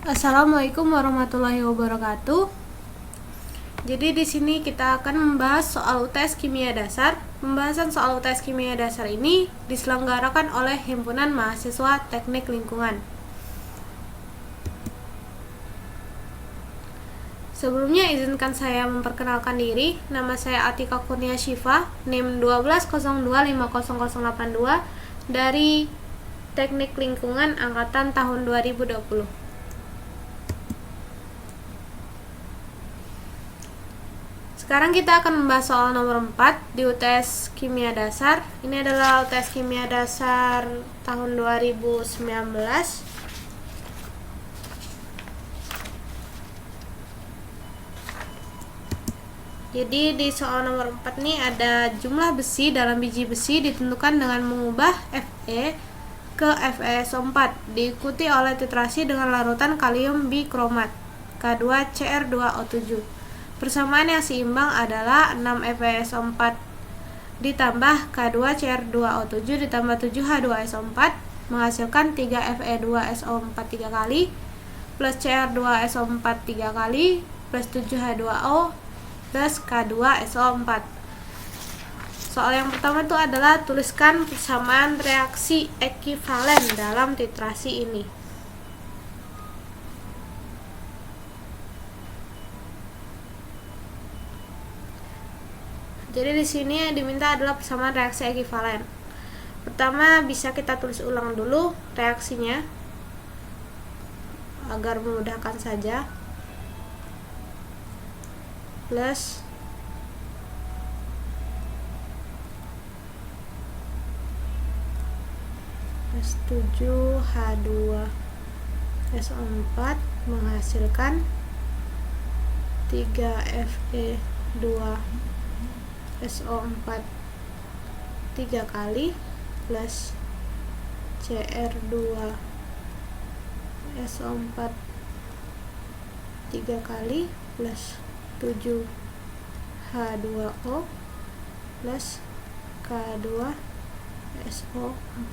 Assalamualaikum warahmatullahi wabarakatuh. Jadi di sini kita akan membahas soal UTS Kimia Dasar. Pembahasan soal UTS Kimia Dasar ini diselenggarakan oleh Himpunan Mahasiswa Teknik Lingkungan. Sebelumnya izinkan saya memperkenalkan diri. Nama saya Atika Kurnia Syifa, NIM 1202500082 dari Teknik Lingkungan angkatan tahun 2020. Sekarang kita akan membahas soal nomor 4 di UTS Kimia Dasar. Ini adalah UTS Kimia Dasar tahun 2019. Jadi di soal nomor 4 ini ada jumlah besi dalam biji besi ditentukan dengan mengubah Fe ke FeSO4 diikuti oleh titrasi dengan larutan kalium bikromat K2Cr2O7. Persamaan yang seimbang adalah 6 FeSO4 ditambah K2Cr2O7 ditambah 7H2SO4 menghasilkan 3 Fe2SO4 3 kali plus Cr2SO4 3 kali plus 7H2O plus K2SO4. Soal yang pertama itu adalah tuliskan persamaan reaksi ekivalen dalam titrasi ini. Jadi di sini yang diminta adalah persamaan reaksi ekivalen. Pertama bisa kita tulis ulang dulu reaksinya agar memudahkan saja. Plus S7H2SO4 menghasilkan 3 Fe2SO4 3 kali plus Cr2SO4 3 kali plus 7H2O plus K2SO4.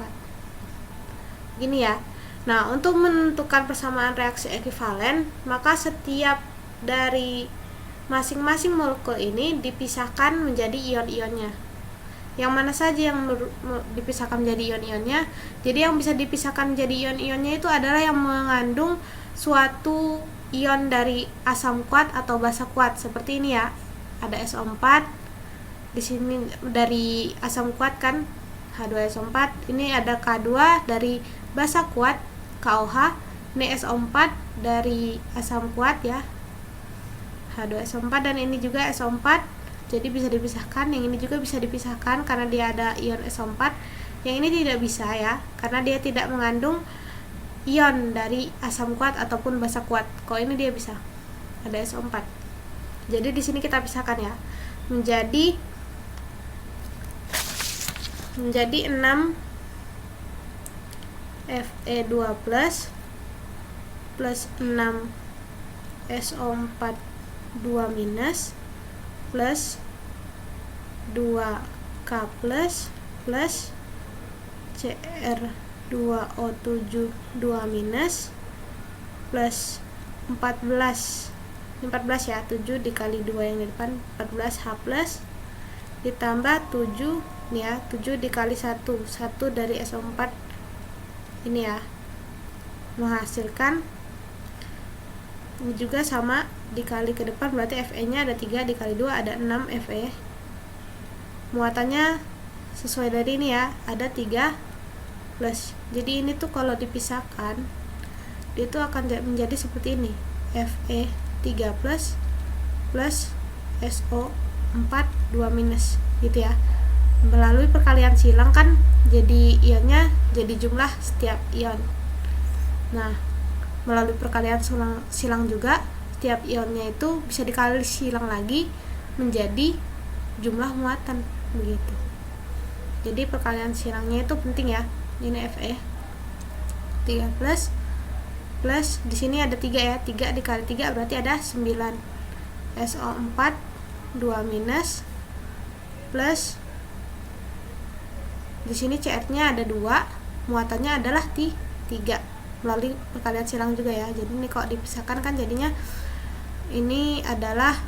Gini ya. Nah, untuk menentukan persamaan reaksi ekivalen, maka setiap dari masing-masing molekul ini dipisahkan menjadi ion-ionnya. Yang mana saja yang dipisahkan menjadi ion-ionnya? Jadi yang bisa dipisahkan menjadi ion-ionnya itu adalah yang mengandung suatu ion dari asam kuat atau basa kuat seperti ini ya. Ada SO4 di sini dari asam kuat kan, H2SO4. Ini ada K2 dari basa kuat, KOH. Ini SO4 dari asam kuat ya, H2SO4, dan ini juga SO4. Jadi bisa dipisahkan. Yang ini juga bisa dipisahkan karena dia ada ion SO4. Yang ini tidak bisa ya, karena dia tidak mengandung ion dari asam kuat ataupun basa kuat. Kalau ini dia bisa, ada SO4. Jadi di sini kita pisahkan ya, menjadi 6 Fe2 plus 6 SO4 2 minus plus 2K plus Cr2O7 2 minus plus 14 ya, 7 dikali 2 yang di depan 14H plus ditambah 7 nih ya, 7 dikali 1 dari SO4 ini ya, menghasilkan ini juga sama dikali ke depan, berarti Fe nya ada 3 dikali 2 ada 6 Fe. Muatannya sesuai dari ini ya, ada 3 plus. Jadi ini tuh kalau dipisahkan dia itu akan menjadi seperti ini, Fe3 plus SO4 2 minus gitu ya. Melalui perkalian silang kan jadi ionnya jadi jumlah setiap ion. Nah, melalui perkalian silang juga setiap ionnya itu bisa dikali silang lagi menjadi jumlah muatan begitu. Jadi perkalian silangnya itu penting ya. Ini Fe 3 plus di sini ada 3 ya, 3 dikali 3 berarti ada 9 SO4 2 minus plus di sini CR-nya ada 2, muatannya adalah 3. melalui perkalian silang juga ya. Jadi ini kalau dipisahkan kan jadinya ini adalah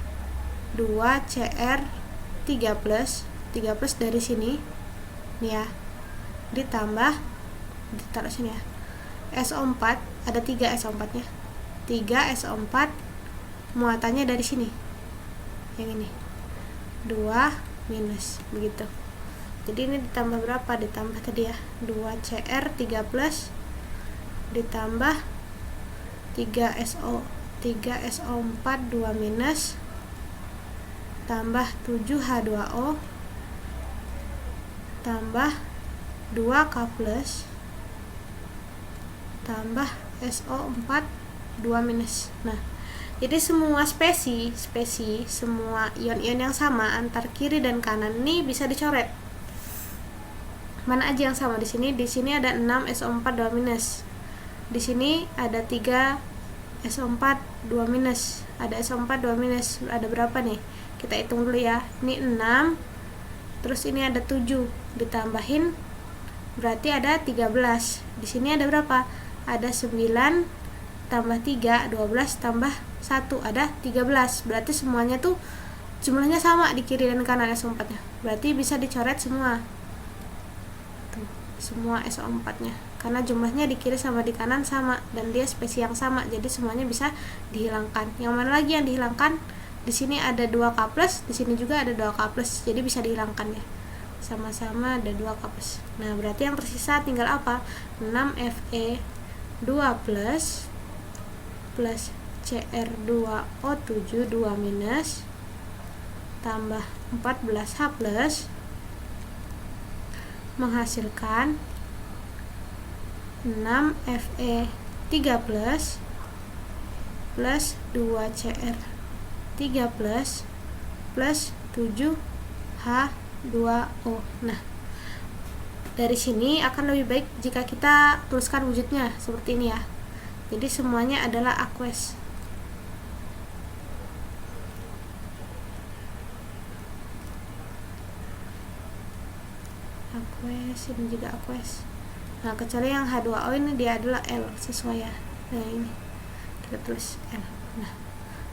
2CR3 plus dari sini nih ya, ditambah ditaruh sini ya, SO4, ada 3 SO4 nya, 3 SO4 muatannya dari sini yang ini 2 minus begitu. Jadi ini ditambah berapa? Ditambah tadi ya 2CR3 plus ditambah 3SO4 2 minus tambah 7H2O tambah 2K plus tambah SO4 2 minus. Nah, jadi semua spesi semua ion-ion yang sama antar kiri dan kanan ini bisa dicoret. Mana aja yang sama di sini? Di sini ada 6 SO4 2 minus. Di sini ada 3 SO4 2 minus. Ada SO4 2 minus. Ada berapa nih? Kita hitung dulu ya. Ini 6. Terus ini ada 7 ditambahin berarti ada 13. Di sini ada berapa? Ada 9 tambah 3 12 tambah 1 ada 13. Berarti semuanya tuh jumlahnya sama di kiri dan kanan SO4 nya. Berarti bisa dicoret semua. Tuh, semua SO4 nya. Karena jumlahnya di kiri sama di kanan sama dan dia spesi yang sama. Jadi semuanya bisa dihilangkan. Yang mana lagi yang dihilangkan? Di sini ada 2K plus, di sini juga ada 2K plus. Jadi bisa dihilangkan ya. Sama-sama ada 2K plus. Nah, berarti yang tersisa tinggal apa? 6Fe2 plus Cr2O7 2 minus tambah 14H plus menghasilkan 6Fe3 plus 2Cr3 plus 7H2O. Nah, dari sini akan lebih baik jika kita tuliskan wujudnya seperti ini ya. Jadi semuanya adalah aqueous. Ini juga aqueous. Nah, kecuali yang H2O ini dia adalah L sesuai ya. Nah, ini kita tulis L.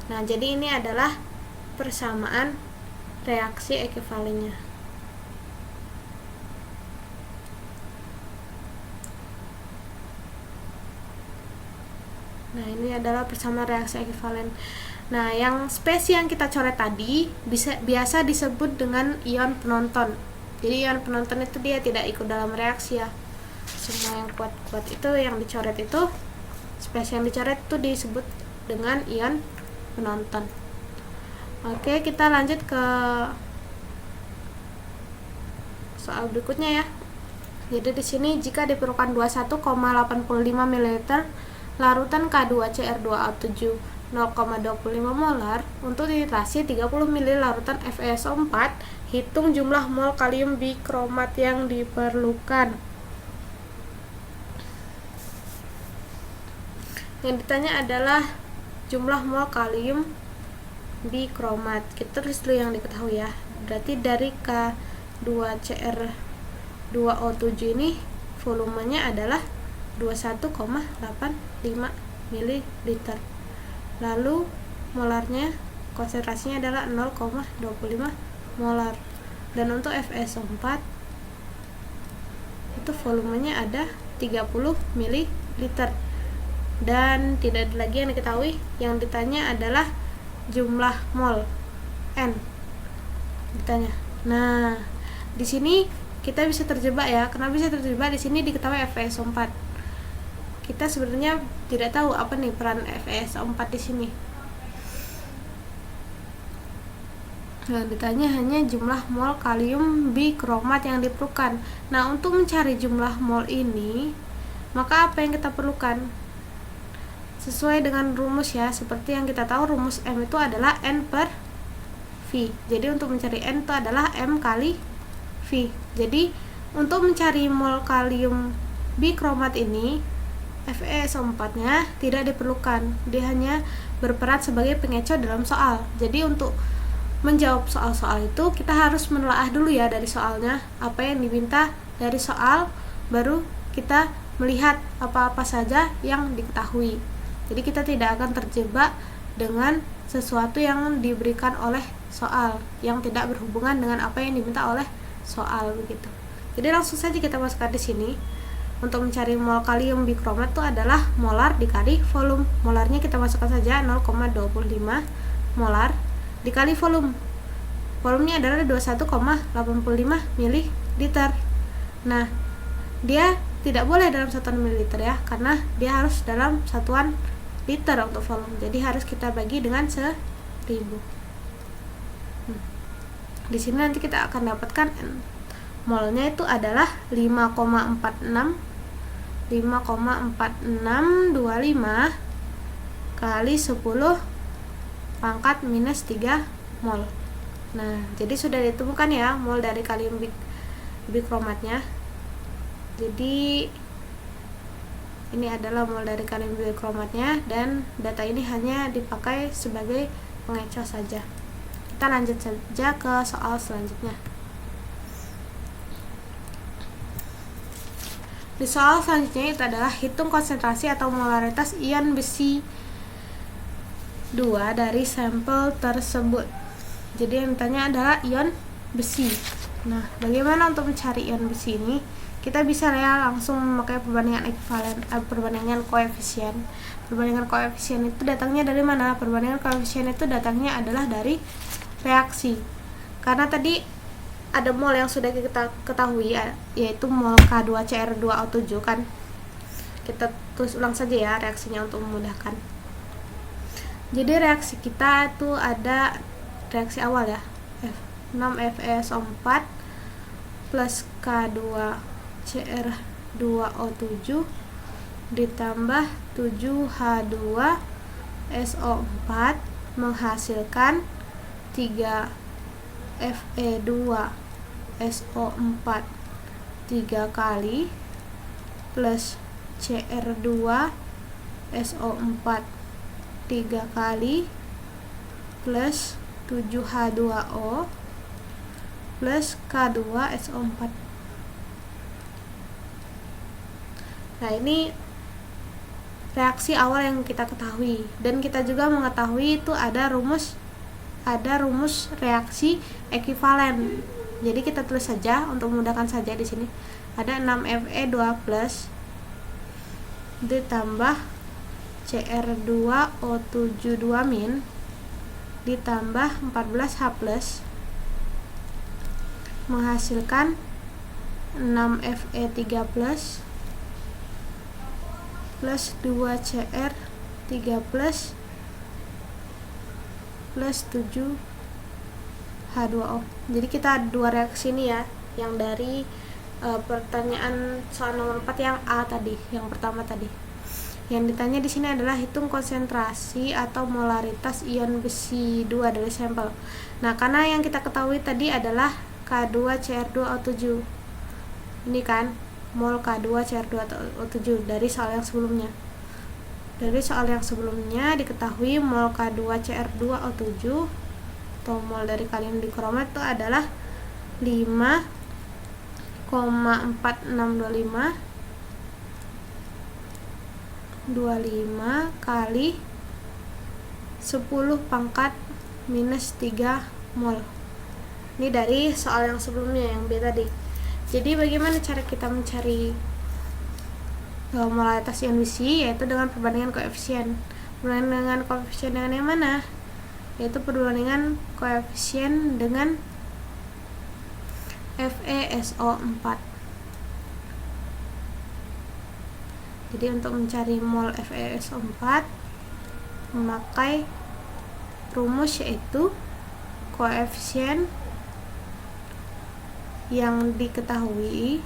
Nah, jadi ini adalah persamaan reaksi ekuivalennya. Nah, ini adalah persamaan reaksi ekuivalen. Nah, yang spesi yang kita coret tadi biasa disebut dengan ion penonton. Jadi ion penonton itu dia tidak ikut dalam reaksi ya. Semua yang kuat-kuat itu yang dicoret itu, spesi yang dicoret itu disebut dengan ion penonton. Oke, kita lanjut ke soal berikutnya ya. Jadi di sini jika diperlukan 21,85 ml larutan K2Cr2O7 0,25 molar untuk titrasi 30 ml larutan FeSO4, hitung jumlah mol kalium bikromat yang diperlukan. Yang ditanya adalah jumlah mol kalium bikromat. Kita tulis dulu yang diketahui ya. Berarti dari K2Cr2O7 ini volumenya adalah 21,85 ml. Lalu molarnya, konsentrasinya adalah 0,25 molar. Dan untuk FeSO4 itu volumenya ada 30 ml. Dan tidak ada lagi yang diketahui. Yang ditanya adalah jumlah mol N ditanya. Nah, di sini kita bisa terjebak ya. Kenapa bisa terjebak? Di sini diketahui FeSO4. Kita sebenarnya tidak tahu apa nih peran FeSO4 di sini. Nah, ditanya hanya jumlah mol kalium bikromat yang diperlukan. Nah, untuk mencari jumlah mol ini, maka apa yang kita perlukan? Sesuai dengan rumus ya, seperti yang kita tahu rumus M itu adalah N per V. Jadi untuk mencari N itu adalah M kali V. Jadi untuk mencari mol kalium bikromat ini, FeSO4 nya tidak diperlukan. Dia hanya berperan sebagai pengecoh dalam soal. Jadi untuk menjawab soal-soal itu kita harus menelaah dulu ya dari soalnya, apa yang diminta dari soal, baru kita melihat apa-apa saja yang diketahui. Jadi kita tidak akan terjebak dengan sesuatu yang diberikan oleh soal yang tidak berhubungan dengan apa yang diminta oleh soal begitu. Jadi langsung saja kita masukkan di sini. Untuk mencari mol kalium bikromat itu adalah molar dikali volume. Molarnya kita masukkan saja 0,25 molar dikali volume. Volumenya adalah 21,85 ml. Nah, dia tidak boleh dalam satuan mililiter ya, karena dia harus dalam satuan liter untuk volume. Jadi harus kita bagi dengan 1000. Di sini nanti kita akan dapatkan molnya itu adalah 5,4625 kali 10 pangkat minus 3 mol. Nah, jadi sudah ditemukan ya mol dari kalium bikromatnya. Jadi ini adalah mol dari kalium bikromatnya, dan data ini hanya dipakai sebagai pengecoh saja. Kita lanjut saja ke soal selanjutnya. Di soal selanjutnya itu adalah hitung konsentrasi atau molaritas ion besi 2 dari sampel tersebut. Jadi yang ditanya adalah ion besi. Nah, bagaimana untuk mencari ion besi ini? Kita bisa ya langsung memakai perbandingan ekivalen, perbandingan koefisien. Perbandingan koefisien itu datangnya dari mana? Perbandingan koefisien itu datangnya adalah dari reaksi. Karena tadi ada mol yang sudah kita ketahui, yaitu mol K2CR2O7 kan. Kita tulis ulang saja ya reaksinya untuk memudahkan. Jadi reaksi kita itu ada reaksi awal ya, 6FeSO4 plus K2CR2O7 ditambah 7H2SO4 menghasilkan 3Fe2SO4 3 kali plus Cr2SO4 3 kali plus 7H2O plus K2SO4. Nah, ini reaksi awal yang kita ketahui, dan kita juga mengetahui itu ada rumus reaksi ekivalen. Jadi kita tulis saja untuk memudahkan saja di sini. Ada 6Fe2+ ditambah Cr2O72- ditambah 14H+ menghasilkan 6Fe3+ plus 2Cr3+ plus 7H2O. Jadi kita ada dua reaksi ini ya, yang dari pertanyaan soal nomor 4 yang A tadi, yang pertama tadi. Yang ditanya di sini adalah hitung konsentrasi atau molaritas ion besi 2 dari sampel. Nah, karena yang kita ketahui tadi adalah K2CR2O7. Ini kan mol K2CR2O7 dari soal yang sebelumnya. Dari soal yang sebelumnya diketahui mol K2CR2O7 atau mol dari kalium bikromat itu adalah 5,4625 kali 10 pangkat minus 3 mol. Ini dari soal yang sebelumnya yang B tadi. Jadi bagaimana cara kita mencari molaritas ion besi? Yaitu dengan perbandingan koefisien. Perbandingan koefisien dengan yang mana? Yaitu perbandingan koefisien dengan FeSO4. Jadi untuk mencari mol FeSO4 memakai rumus yaitu koefisien yang diketahui,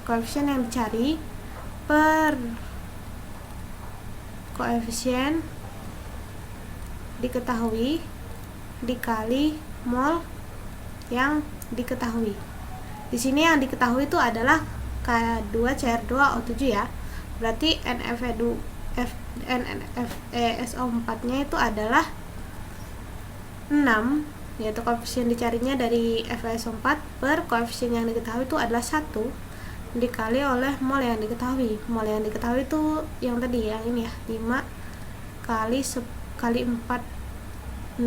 koefisien yang dicari per koefisien diketahui dikali mol yang diketahui. Di sini yang diketahui itu adalah K2CR2O7 ya. Berarti NFeSO4-nya itu adalah 6, yaitu koefisien dicarinya dari FeSO4 per koefisien yang diketahui itu adalah 1, dikali oleh mol yang diketahui. Mol yang diketahui itu yang tadi, yang ini ya, 5 kali 4625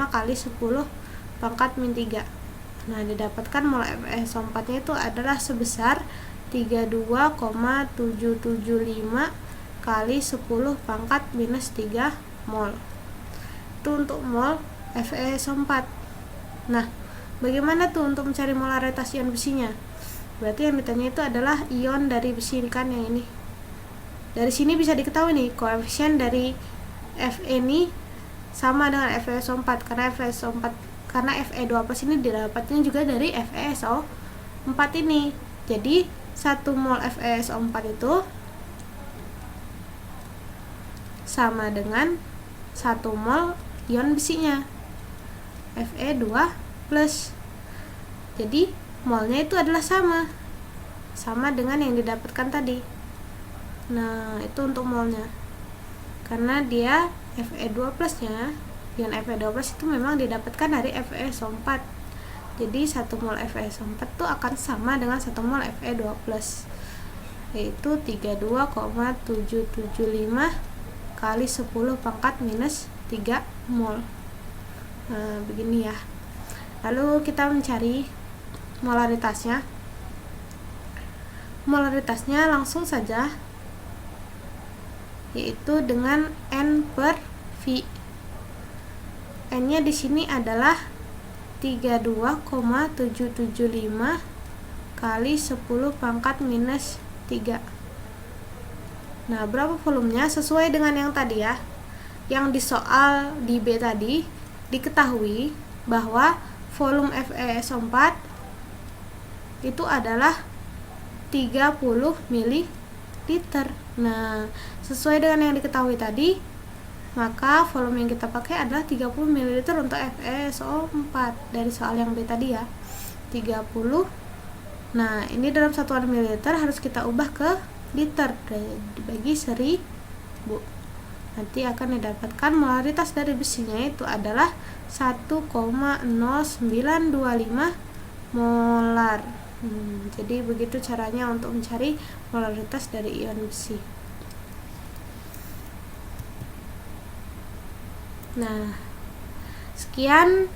kali 10 pangkat min 3. Nah, didapatkan mol FeSO4 nya itu adalah sebesar 32,775 kali 10 pangkat minus 3 mol. Itu untuk mol FeSO4. Nah, bagaimana tuh untuk mencari molaritas ion besinya? Berarti yang ditanya itu adalah ion dari besi kan, yang ini. Dari sini bisa diketahui nih, koefisien dari Fe ini sama dengan FeSO4 karena Fe2+ ini didapatnya juga dari FeSO4 ini. Jadi 1 mol FeSO4 itu sama dengan 1 mol ion besinya, Fe2+. Jadi molnya itu adalah sama dengan yang didapatkan tadi. Nah, itu untuk molnya. Karena dia Fe2+ nya, ion Fe2+ itu memang didapatkan dari FeSO4. Jadi 1 mol FeSO4 itu akan sama dengan 1 mol Fe2+, yaitu 32,775 kali 10 pangkat minus 3 mol. Nah, begini ya. Lalu kita mencari molaritasnya. Molaritasnya langsung saja, yaitu dengan N per V. N-nya di sini adalah 32,775 kali 10 pangkat minus 3. Nah, berapa volumenya? Sesuai dengan yang tadi ya, yang di soal di B tadi, diketahui bahwa volume FeSO4 itu adalah 30 ml. Nah, sesuai dengan yang diketahui tadi, maka volume yang kita pakai adalah 30 ml untuk FeSO4 dari soal yang B tadi ya, 30. Nah, ini dalam satuan mililiter harus kita ubah ke liter, dibagi 1000. Nanti akan didapatkan molaritas dari besinya itu adalah 1,0925 molar. Jadi begitu caranya untuk mencari molaritas dari ion besi. Nah, sekian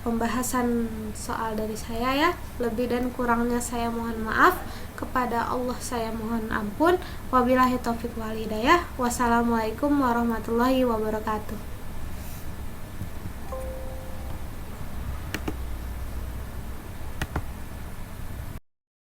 pembahasan soal dari saya ya. Lebih dan kurangnya saya mohon maaf. Kepada Allah saya mohon ampun. Wabillahi taufiq wal hidayah. Wassalamualaikum warahmatullahi wabarakatuh.